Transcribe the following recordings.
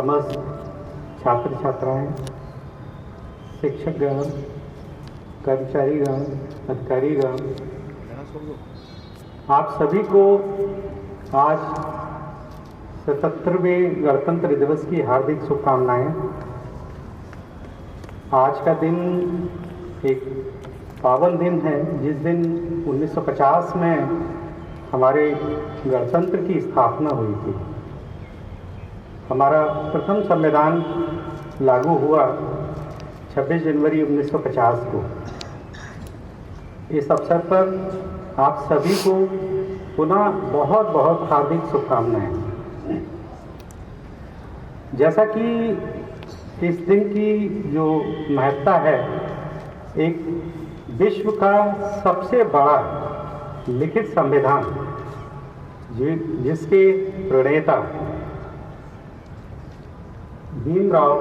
समस्त छात्र छात्राएं, शिक्षकगण, कर्मचारीगण, अधिकारीगण, आप सभी को आज 77वें गणतंत्र दिवस की हार्दिक शुभकामनाएं। आज का दिन एक पावन दिन है, जिस दिन 1950 में हमारे गणतंत्र की स्थापना हुई थी। हमारा प्रथम संविधान लागू हुआ 26 जनवरी 1950 को। इस अवसर पर आप सभी को पुनः बहुत बहुत हार्दिक शुभकामनाएं। जैसा कि इस दिन की जो महत्ता है, एक विश्व का सबसे बड़ा लिखित संविधान जिसके प्रणेता भीमराव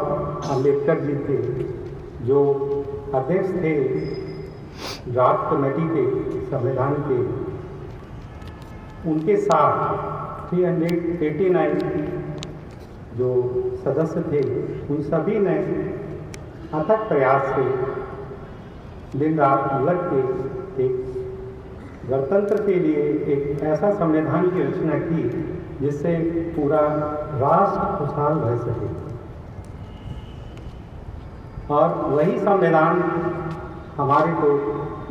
अंबेडकर जी थे, जो अध्यक्ष थे ड्राफ्ट कमेटी के संविधान के, उनके साथ 389 जो सदस्य थे, उन सभी ने अथक प्रयास से दिन रात लग के एक गणतंत्र के लिए एक ऐसा संविधान की रचना की जिससे पूरा राष्ट्र खुशहाल रह सके। और वही संविधान हमारे को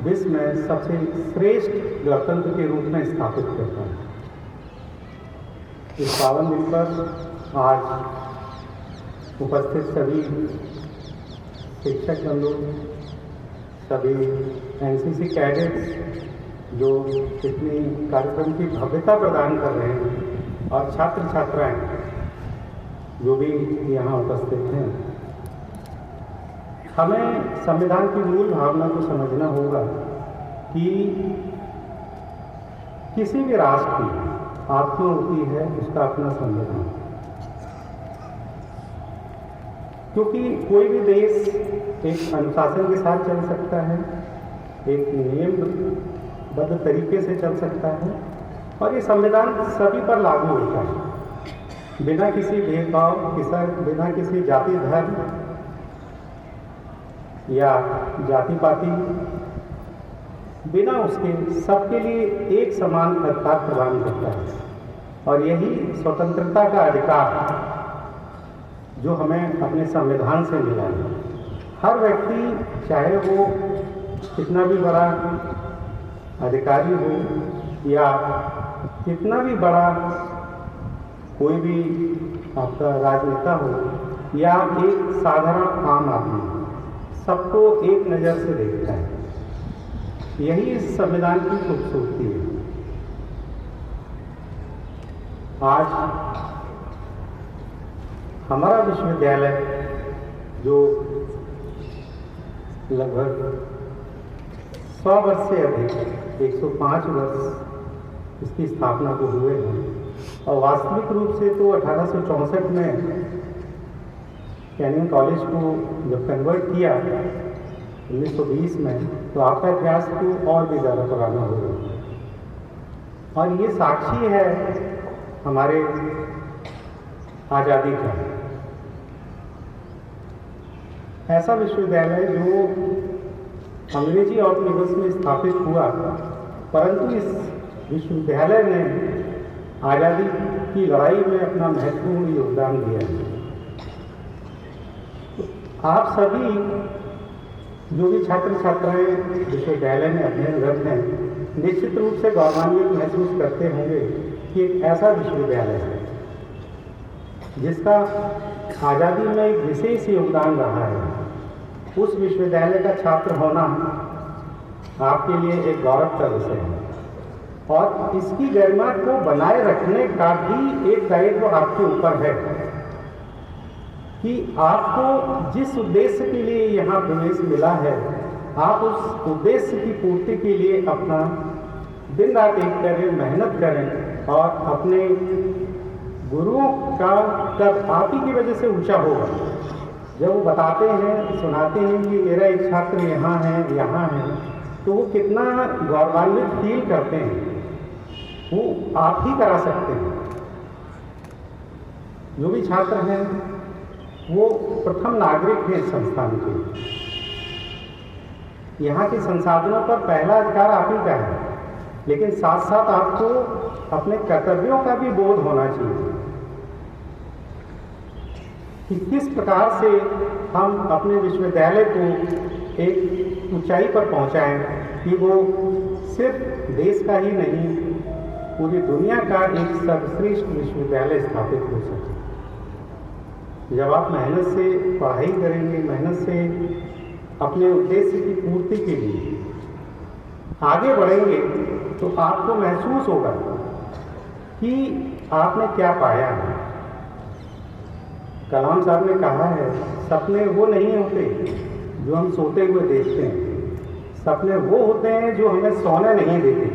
विश्व में सबसे श्रेष्ठ गणतंत्र के रूप में स्थापित करता है। इस पावन दिन पर आज उपस्थित सभी शिक्षक बंधु, सभी एनसीसी कैडेट्स जो इतनी कार्यक्रम की भव्यता प्रदान कर रहे हैं, और छात्र छात्राएं जो भी यहाँ उपस्थित हैं, हमें संविधान की मूल भावना को समझना होगा कि किसी भी राष्ट्र की आत्मा होती है उसका अपना संविधान। क्योंकि कोई भी देश एक अनुशासन के साथ चल सकता है, एक नियमबद्ध तरीके से चल सकता है, और ये संविधान सभी पर लागू होता है, बिना किसी भेदभाव, बिना किसी जाति धर्म या जाति पाति, बिना उसके सबके लिए एक समान अधिकार प्रदान करता है। और यही स्वतंत्रता का अधिकार जो हमें अपने संविधान से मिला है। हर व्यक्ति, चाहे वो कितना भी बड़ा अधिकारी हो या कितना भी बड़ा कोई भी आपका राजनेता हो या एक साधारण आम आदमी, सबको एक नज़र से देखता है। यही इस संविधान की खूबसूरती है। आज हमारा विश्वविद्यालय जो लगभग 100 वर्ष से अधिक 105 वर्ष इसकी स्थापना को हुए हैं, और वास्तविक रूप से तो 1864 में कैनिंग कॉलेज को जब कन्वर्ट किया 1920 में, तो आपका इतिहास तो और भी ज़्यादा पुराना हो गया। और ये साक्षी है हमारे आज़ादी का। ऐसा विश्वविद्यालय जो अंग्रेजी औपनिवेश में स्थापित हुआ, परंतु इस विश्वविद्यालय ने आज़ादी की लड़ाई में अपना महत्वपूर्ण योगदान दिया है। आप सभी जो भी छात्र छात्राएं विश्वविद्यालय में अध्ययनरत हैं, निश्चित रूप से गौरवान्वित महसूस करते होंगे कि एक ऐसा विश्वविद्यालय है जिसका आज़ादी में एक विशेष योगदान रहा है। उस विश्वविद्यालय का छात्र होना आपके लिए एक गौरव का विषय है, और इसकी गरिमा को बनाए रखने का भी एक दायित्व आपके ऊपर है कि आपको जिस उद्देश्य के लिए यहाँ प्रवेश मिला है, आप उस उद्देश्य की पूर्ति के लिए अपना दिन रात एक करें, मेहनत करें, और अपने गुरुओं का कद आप ही की वजह से ऊंचा होगा। जब वो बताते हैं, सुनाते हैं कि मेरा एक छात्र यहाँ है, तो वो कितना गौरवान्वित फील करते हैं, वो आप ही करा सकते हैं। जो भी छात्र हैं वो प्रथम नागरिक हैं इस संस्थान के। यहाँ के संसाधनों पर पहला अधिकार आप ही का है, लेकिन साथ साथ आपको अपने कर्तव्यों का भी बोध होना चाहिए कि किस प्रकार से हम अपने विश्वविद्यालय को एक ऊंचाई पर पहुंचाएं कि वो सिर्फ देश का ही नहीं, पूरी दुनिया का एक सर्वश्रेष्ठ विश्वविद्यालय स्थापित हो सके। जब आप मेहनत से पढ़ाई करेंगे, मेहनत से अपने उद्देश्य की पूर्ति के लिए आगे बढ़ेंगे, तो आपको महसूस होगा कि आपने क्या पाया है। कलाम साहब ने कहा है, सपने वो नहीं होते जो हम सोते हुए देखते हैं, सपने वो होते हैं जो हमें सोने नहीं देते।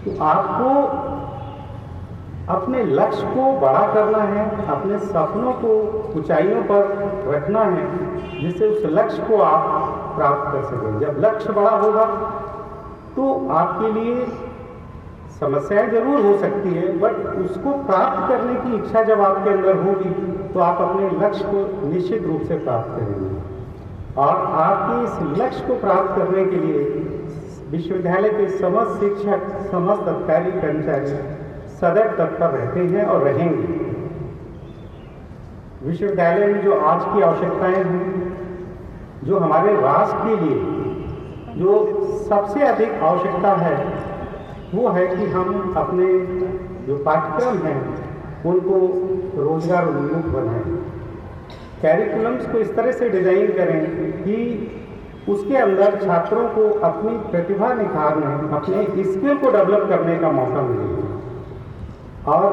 तो आपको अपने लक्ष्य को बड़ा करना है, अपने सपनों को ऊंचाइयों पर रखना है, जिससे उस लक्ष्य को आप प्राप्त कर सकें। जब लक्ष्य बड़ा होगा तो आपके लिए समस्याएं जरूर हो सकती है, बट उसको प्राप्त करने की इच्छा जब आपके अंदर होगी तो आप अपने लक्ष्य को निश्चित रूप से प्राप्त करेंगे। और आपके इस लक्ष्य को प्राप्त करने के लिए विश्वविद्यालय के समस्त शिक्षक, समस्त अधिकारी कर्मचारी सदैव तत्पर रहते हैं और रहेंगे। विश्वविद्यालय में जो आज की आवश्यकताएं हैं, जो हमारे राष्ट्र के लिए जो सबसे अधिक आवश्यकता है, वो है कि हम अपने जो पाठ्यक्रम हैं उनको रोजगार उन्मुख बनाएं। कैरिकुलम्स को इस तरह से डिजाइन करें कि उसके अंदर छात्रों को अपनी प्रतिभा निखारने, अपने स्किल को डेवलप करने का मौका मिले। और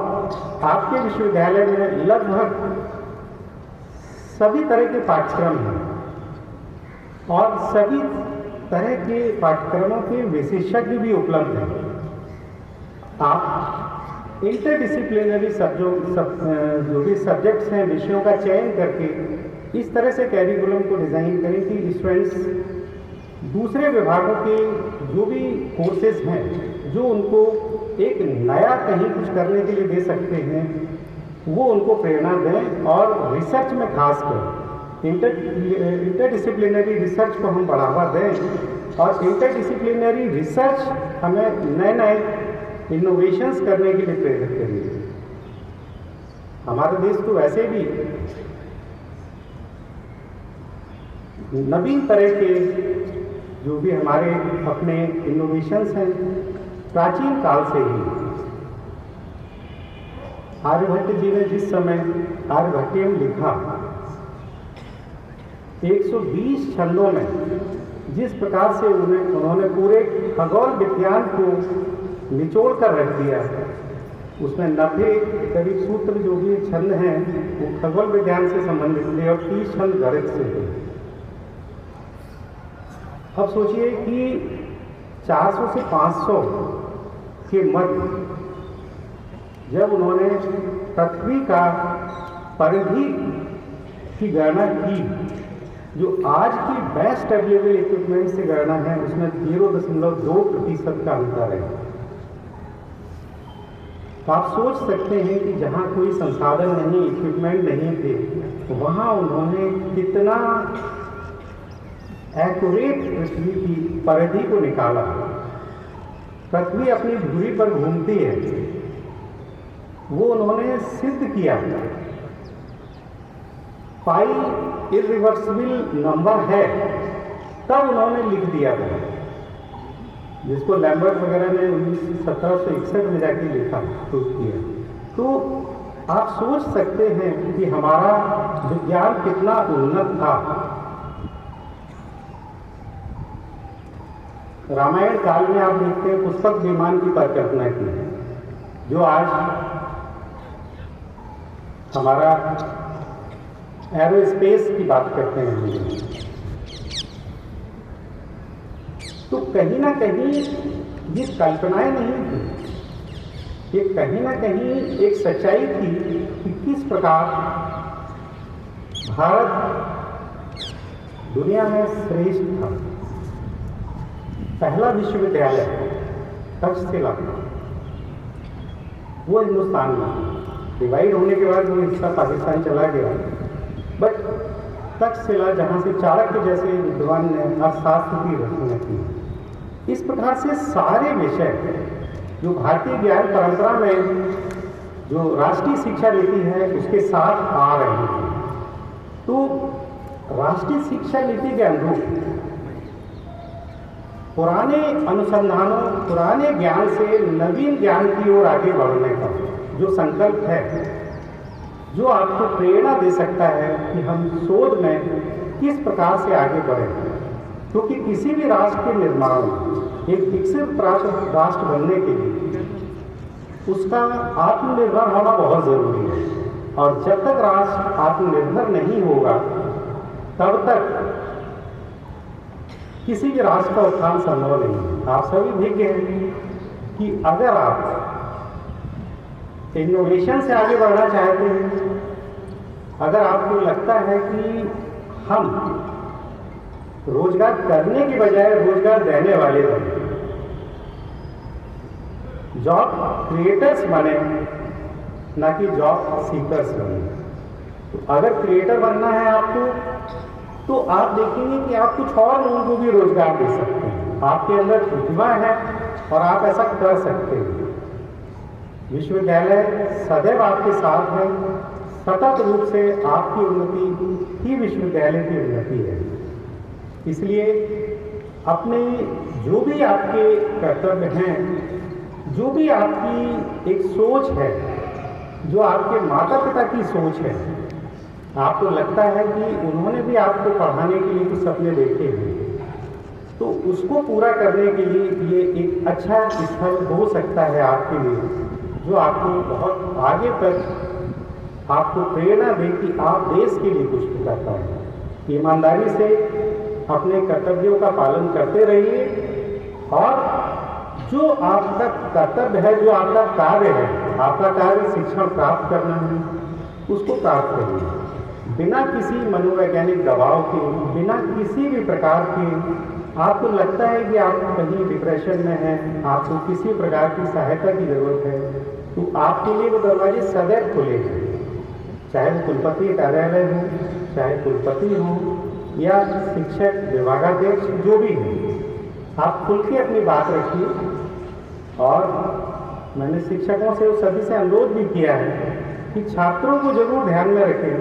आपके विश्वविद्यालय में लगभग सभी तरह के पाठ्यक्रम हैं और सभी तरह के पाठ्यक्रमों के विशेषज्ञ भी उपलब्ध हैं। आप इंटरडिसिप्लिनरी जो भी सब्जेक्ट्स हैं, विषयों का चयन करके इस तरह से कैरिकुलम को डिज़ाइन करें कि स्टूडेंट्स दूसरे विभागों के जो भी कोर्सेज हैं, जो उनको एक नया कहीं कुछ करने के लिए दे सकते हैं, वो उनको प्रेरणा दें। और रिसर्च में खासकर इंटरडिसिप्लिनरी रिसर्च को हम बढ़ावा दें और इंटरडिसिप्लिनरी रिसर्च हमें नए नए इनोवेशंस करने के लिए प्रेरित करेगी। हमारे देश तो वैसे भी नवीन तरह के जो भी हमारे अपने इनोवेशंस हैं, प्राचीन काल से ही आर्यभट्ट जी ने जिस समय आर्यभट्टियम लिखा, 120 छंदों में जिस प्रकार से उन्होंने पूरे खगोल विज्ञान को निचोड़ कर रख दिया, उसमें 90 करीब सूत्र जो भी छंद हैं वो खगोल विज्ञान से संबंधित थे और 30 छंद गणित से थे। अब सोचिए कि 400 से 500 के मध्य जब उन्होंने पृथ्वी का परिधि की गणना की, जो आज की बेस्ट अवेलेबल इक्विपमेंट से गणना है, उसमें 0.2% का अंतर है। तो आप सोच सकते हैं कि जहाँ कोई संसाधन नहीं, इक्विपमेंट नहीं थे, वहाँ उन्होंने कितना एक्यूरेट पृथ्वी की परिधि को निकाला। पृथ्वी अपनी धुरी पर घूमती है, वो उन्होंने सिद्ध किया। पाई इरिवर्सिबल नंबर है, तब उन्होंने लिख दिया था, जिसको लैम्बर्ट वगैरह ने 1761 में जाके लिखा प्रूव किया। तो आप सोच सकते हैं कि हमारा विज्ञान कितना उन्नत था। रामायण काल में आप देखते हैं पुष्पक विमान की परिकल्पना की है, जो आज हमारा एरोस्पेस की बात करते हैं हम। तो कहीं ना कहीं ये कल्पनाएं नहीं थी, ये कहीं ना कहीं एक सच्चाई थी कि किस प्रकार भारत दुनिया में श्रेष्ठ था। पहला विश्वविद्यालय तक्षशिला वो हिंदुस्तान में डिवाइड होने के बाद वो हिस्सा पाकिस्तान चला गया, तक्षशिला, जहाँ से चाणक्य जैसे विद्वान ने अर्थशास्त्र की रचना की। इस प्रकार से सारे विषय जो भारतीय ज्ञान परंपरा में जो राष्ट्रीय शिक्षा नीति है उसके साथ आ रहे हैं। तो राष्ट्रीय शिक्षा नीति के अनुरूप पुराने अनुसंधानों, पुराने ज्ञान से नवीन ज्ञान की ओर आगे बढ़ने का जो संकल्प है, जो आपको प्रेरणा दे सकता है कि हम शोध में किस प्रकार से आगे बढ़ें, क्योंकि किसी भी राष्ट्र के निर्माण में, एक विकसित राष्ट्र बनने के लिए उसका आत्मनिर्भर होना बहुत जरूरी है। और जब तक राष्ट्र आत्मनिर्भर नहीं होगा तब तक किसी भी राष्ट्र का उत्थान संभव नहीं है। आप सभी विज्ञ हैं कि अगर आप इनोवेशन से आगे बढ़ना चाहते हैं, अगर आपको लगता है कि हम रोजगार करने की बजाय रोजगार देने वाले बने, जॉब क्रिएटर्स बने, ना कि जॉब सीकर्स बने। तो अगर क्रिएटर बनना है आपको, तो आप देखेंगे कि आप कुछ और लोगों को भी रोजगार दे सकते हैं। आपके अंदर प्रतिभा है और आप ऐसा कर सकते हैं। विश्वविद्यालय सदैव आपके साथ है, सतत रूप से आपकी उन्नति ही विश्वविद्यालय की उन्नति है। इसलिए अपने जो भी आपके कर्तव्य हैं, जो भी आपकी एक सोच है, जो आपके माता पिता की सोच है, आपको लगता है कि उन्होंने भी आपको पढ़ाने के लिए कुछ सपने देखे हैं, तो उसको पूरा करने के लिए ये एक अच्छा स्थल हो सकता है आपके लिए, जो आपको बहुत आगे तक आपको प्रेरणा दे कि आप देश के लिए कुछ कर पाएं। ईमानदारी से अपने कर्तव्यों का पालन करते रहिए और जो आपका कर्तव्य है, जो आपका कार्य है, आपका कार्य शिक्षण प्राप्त करना है, उसको प्राप्त करिए बिना किसी मनोवैज्ञानिक दबाव के, बिना किसी भी प्रकार के। आपको लगता है कि आप कहीं डिप्रेशन में हैं, आपको किसी प्रकार की सहायता की जरूरत है, तो आपके लिए वो दरवाजे सदैव खुले हैं, चाहे वो कुलपति कार्यालय हो, चाहे कुलपति हो या शिक्षक विभागाध्यक्ष, जो भी हो। आप खुल के अपनी बात रखिए। और मैंने शिक्षकों से, सभी से अनुरोध भी किया है कि छात्रों को जरूर ध्यान में रखें।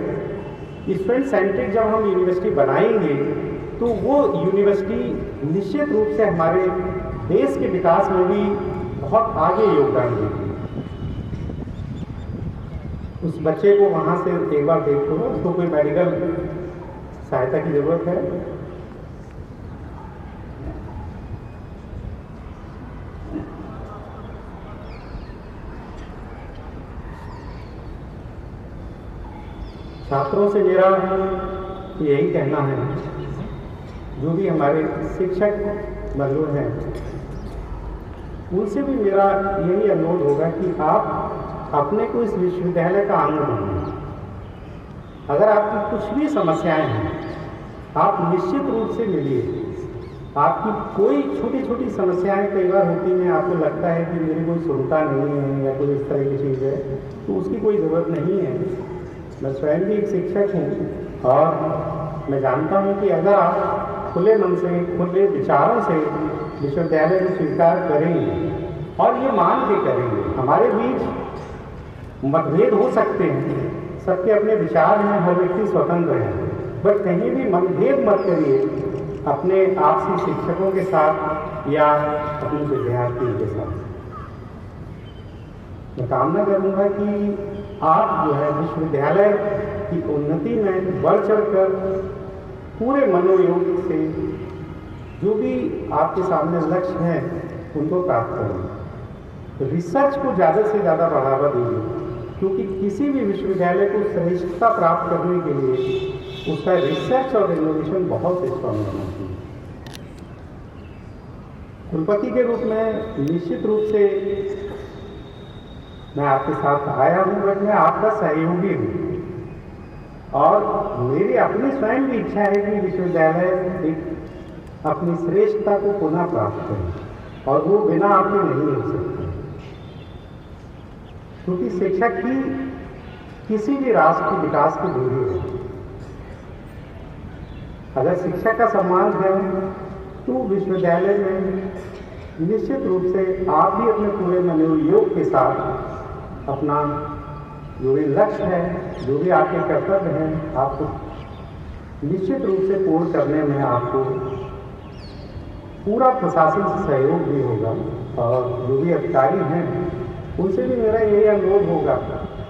स्टूडेंट सेंट्रिक जब हम यूनिवर्सिटी बनाएंगे तो वो यूनिवर्सिटी निश्चित रूप से हमारे देश के विकास में भी बहुत आगे योगदान देगी। उस बच्चे को वहाँ से एक बार देखो, उसको कोई मेडिकल सहायता की जरूरत है, छात्रों से मेरा यही कहना है, जो भी हमारे शिक्षक बंधु हैं उनसे भी मेरा यही अनुरोध होगा कि आप अपने को इस विश्वविद्यालय का अंग बनाएं। अगर आपकी कुछ भी समस्याएं हैं, आप निश्चित रूप से मिलिए। आपकी कोई छोटी छोटी समस्याएं कई बार होती हैं, आपको लगता है कि मेरी कोई सुनता नहीं है या कोई इस तरह की चीज़ है, तो उसकी कोई ज़रूरत नहीं है। मैं स्वयं भी एक शिक्षक हूँ और मैं जानता हूँ कि अगर आप खुले मन से, खुले विचारों से विश्वविद्यालय को स्वीकार करेंगे और ये मान के करेंगे, हमारे बीच मतभेद हो सकते हैं, सबके अपने विचार हैं, हर व्यक्ति स्वतंत्र है, बट कहीं भी मतभेद मत करिए अपने आपसी शिक्षकों के साथ या अपने विद्यार्थियों के साथ। मैं कामना करूँगा कि आप जो है विश्वविद्यालय की उन्नति में बढ़ चढ़कर पूरे मनोयोग से जो भी आपके सामने लक्ष्य हैं उनको प्राप्त करें। रिसर्च को ज़्यादा से ज़्यादा बढ़ावा दीजिए, क्योंकि किसी भी विश्वविद्यालय को श्रेष्ठता प्राप्त करने के लिए उसका रिसर्च और इनोवेशन बहुत स्ट्रॉन्ग होना चाहिए। कुलपति के रूप में निश्चित रूप से मैं आपके साथ आया हूँ, बट मैं आपका सहयोगी हूँ और मेरी अपनी स्वयं की इच्छा है कि विश्वविद्यालय एक अपनी श्रेष्ठता को पुनः प्राप्त करे और वो बिना आपके नहीं हो सकती, क्योंकि शिक्षक ही किसी भी राष्ट्र के विकास की धुरी है। अगर शिक्षा का सम्मान है तो विश्वविद्यालय में निश्चित रूप से आप भी अपने पूरे मनोयोग के साथ अपना जो भी लक्ष्य है, जो भी आपके कर्तव्य हैं, आपको निश्चित रूप से पूर्ण करने में आपको पूरा प्रशासन से सहयोग भी होगा। और जो भी अधिकारी हैं उनसे भी मेरा यही अनुरोध होगा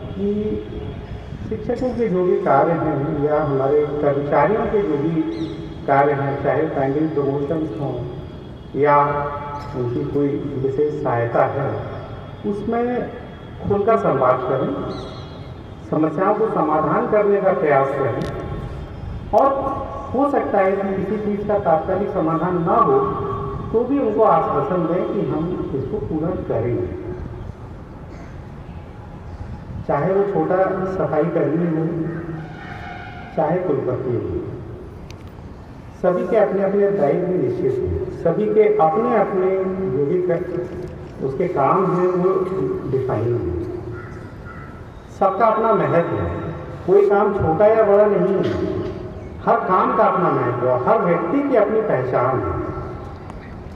कि शिक्षकों के जो भी कार्य हैं या हमारे कर्मचारियों के जो भी कार्य हैं, चाहे फैंडिंग प्रमोशंस हों या उनकी कोई विशेष सहायता है, उसमें खुलकर संवाद करें, समस्याओं को समाधान करने का प्रयास करें। और हो सकता है कि किसी चीज़ का तात्कालिक समाधान ना हो तो भी उनको आश्वासन दें कि हम इसको पूरा करेंगे। चाहे वो छोटा सफाई कर्मी हो, चाहे कुलपति हो, सभी के अपने अपने दायित्व निश्चित हैं, सभी के अपने अपने जो भी उसके काम हैं वो डिफाइन हैं। सबका अपना महत्व है, कोई काम छोटा या बड़ा नहीं है, हर काम का अपना महत्व है। हर व्यक्ति की अपनी पहचान है,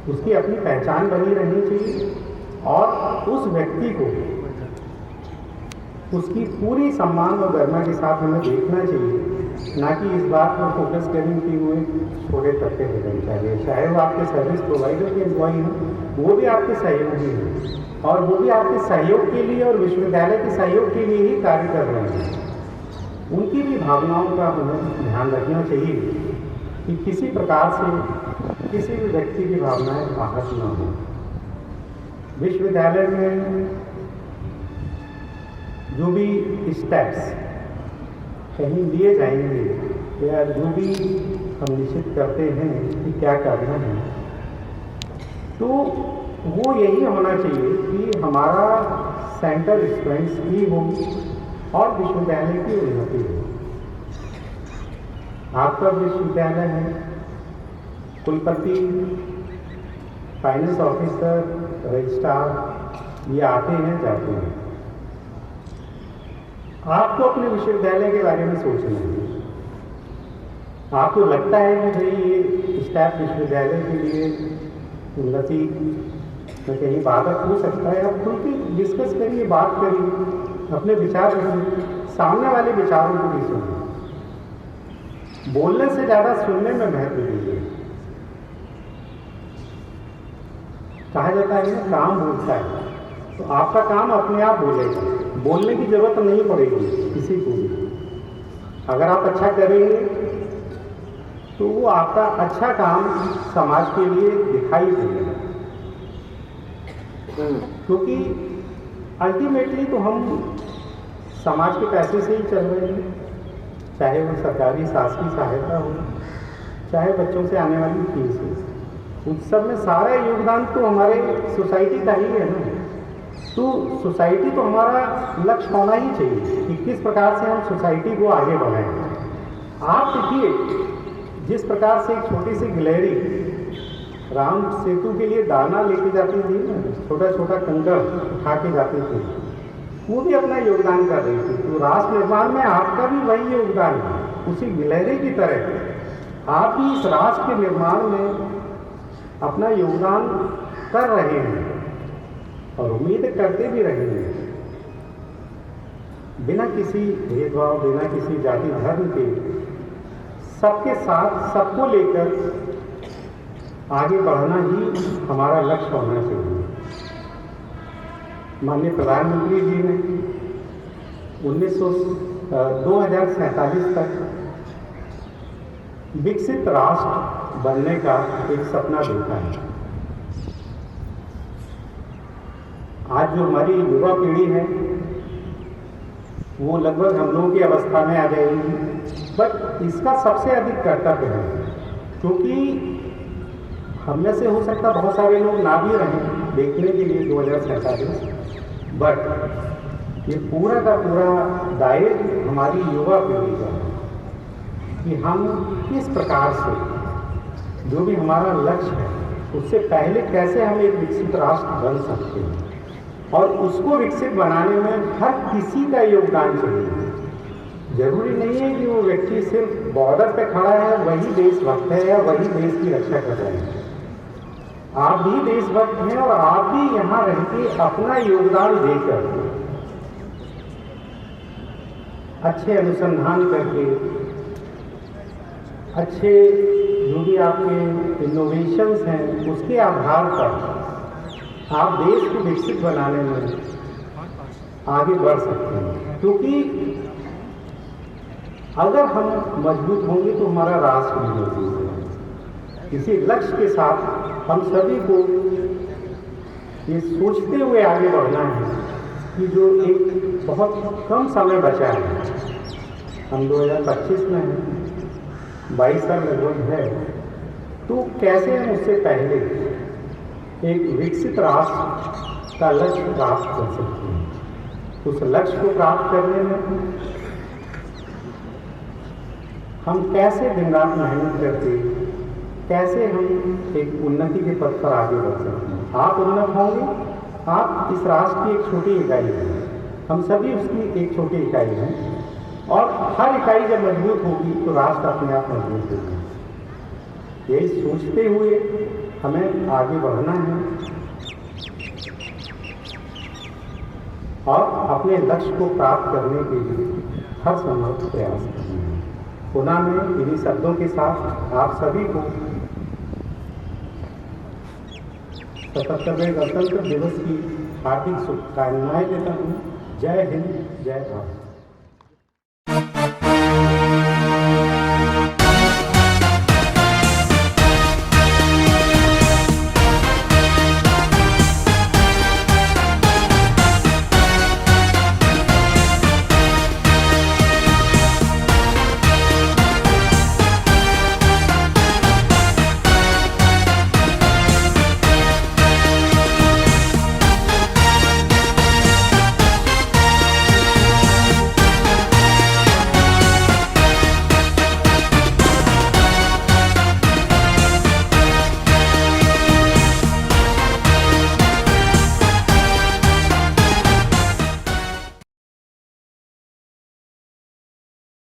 उसकी अपनी पहचान बनी रहनी चाहिए और उस व्यक्ति को उसकी पूरी सम्मान और गरिमा के साथ हमें देखना चाहिए, ना कि इस बात पर फोकस करें कि वो छोटे तबके के कर्मचारी, चाहे वो आपके सर्विस प्रोवाइडर के एम्प्लॉई हों, वो भी आपके सहयोगी हैं और वो भी आपके सहयोग के लिए और विश्वविद्यालय के सहयोग के लिए ही कार्य कर रहे हैं। उनकी भी भावनाओं का हमें ध्यान रखना चाहिए कि किसी प्रकार से किसी भी व्यक्ति की भावनाएं आहत न हो। विश्वविद्यालय में जो भी स्टेप्स कहीं लिए जाएंगे या जो भी हम निश्चित करते हैं कि क्या करना है, तो वो यही होना चाहिए कि हमारा सेंटर स्टूडेंट्स की हो और विश्वविद्यालय की उन्नति हो। आपका विश्वविद्यालय है, कुलपति, फाइनेंस ऑफिसर, रजिस्ट्रार ये आते हैं जाते हैं। आपको अपने विश्वविद्यालय के बारे में सोचना है। आपको लगता है कि भाई ये स्टाफ विश्वविद्यालय के लिए उन्नति में कहीं बाधक हो सकता है, आप खुल के डिस्कस करिए, बात करिए, अपने विचार रखिए, सामने वाले विचारों को भी सुनिए। बोलने से ज़्यादा सुनने में महत्व दीजिए। कहा जाता है ना, काम बोलता है, तो आपका काम अपने आप बोलेगा, बोलने की जरूरत नहीं पड़ेगी किसी को भी। अगर आप अच्छा करेंगे तो वो आपका अच्छा काम समाज के लिए दिखाई देगा, क्योंकि अल्टीमेटली तो हम समाज के पैसे से ही चल रहे हैं, चाहे वो सरकारी शासकीय सहायता हो, चाहे बच्चों से आने वाली फीस हो, उस सब में सारा योगदान तो हमारे सोसाइटी का ही है ना। तो सोसाइटी तो हमारा लक्ष्य होना ही चाहिए कि किस प्रकार से हम सोसाइटी को आगे बढ़ाएं। आप देखिए, जिस प्रकार से एक छोटी सी गिलहरी राम सेतु के लिए दाना लेके जाती थी ना, छोटा छोटा कंकड़ उठा के जाती थी, वो भी अपना योगदान कर रही थी। तो राष्ट्र निर्माण में आपका भी वही योगदान है, उसी गिलहरी की तरह आप भी इस राष्ट्र के निर्माण में अपना योगदान कर रहे हैं और उम्मीद करते भी रहेंगे। बिना किसी भेदभाव, बिना किसी जाति धर्म के, सबके साथ सबको लेकर आगे बढ़ना ही हमारा लक्ष्य होना चाहिए। माननीय प्रधानमंत्री जी ने 2047 तक विकसित राष्ट्र बनने का एक सपना देखा है। आज जो हमारी युवा पीढ़ी है वो लगभग हम लोगों की अवस्था में आ जाएगी, बट इसका सबसे अधिक कर्तव्य है, क्योंकि हम में से हो सकता बहुत सारे लोग ना भी रहें देखने के लिए 2047, बट ये पूरा का पूरा दायित्व हमारी युवा पीढ़ी का है कि हम किस प्रकार से जो भी हमारा लक्ष्य है उससे पहले कैसे हम एक विकसित राष्ट्र बन सकते हैं, और उसको विकसित बनाने में हर किसी का योगदान चाहिए। जरूरी नहीं है कि वो व्यक्ति सिर्फ बॉर्डर पे खड़ा है वही देशभक्त है या वही देश की रक्षा कर रहे हैं। आप भी देशभक्त हैं और आप भी यहाँ रह के अपना योगदान देकर अच्छे अनुसंधान करके अच्छे जो भी आपके इनोवेशंस हैं उसके आधार पर आप देश को विकसित बनाने में आगे बढ़ सकते हैं। क्योंकि अगर हम मजबूत होंगे तो हमारा राष्ट्र भी मजबूत होगा। इसी लक्ष्य के साथ हम सभी को ये सोचते हुए आगे बढ़ना है कि जो एक बहुत कम समय बचा है, हम 2025 में हैं, 22 साल लगभग है, तो कैसे हम उससे पहले एक विकसित राष्ट्र का लक्ष्य प्राप्त कर सकते हैं। उस लक्ष्य को प्राप्त करने में हम कैसे दिन रात मेहनत करके कैसे हम एक उन्नति के पथ पर आगे बढ़ सकते हैं। आप उन्नत होंगे, आप इस राष्ट्र की एक छोटी इकाई हैं, हम सभी उसकी एक छोटी इकाई हैं, और हर इकाई जब मजबूत होगी तो राष्ट्र अपने आप मजबूत होगा। यही सोचते हुए हमें आगे बढ़ना है और अपने लक्ष्य को प्राप्त करने के लिए हर संभव प्रयास करना है। पुनः मैं इन्हीं शब्दों के साथ आप सभी को 77वें गणतंत्र दिवस की हार्दिक शुभकामनाएं देता हूँ। जय हिंद, जय भारत।